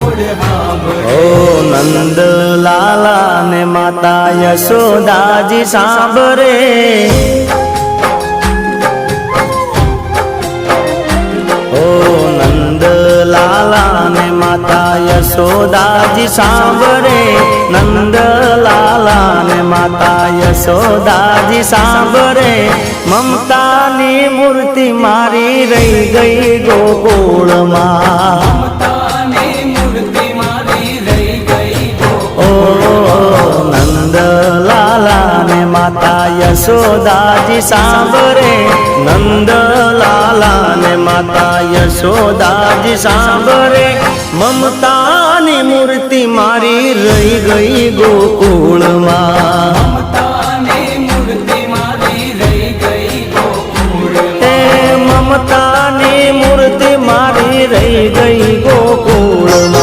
ઓ નંદ લાલા ને માતા યશોદાજી સાંભળે, ઓ નંદ લાલા ને માતા યશોદાજી સાંભળે, નંદ લાલા ને માતા યશોદાજી સાંભળે, મમતાની મૂર્તિ મારી રહી ગઈ ગોકુળમાં, ઓ નંદ લાલા ને માતા યશોદાજી સાંભળે, નંદ લાલા ને માતા યશોદાજી સાંભળે, મમતાની મૂર્તિ મારી રહી ગઈ ગોકુળમાં, મમતાની મૂર્તિ મારી રહી ગઈ ગોકુળમાં।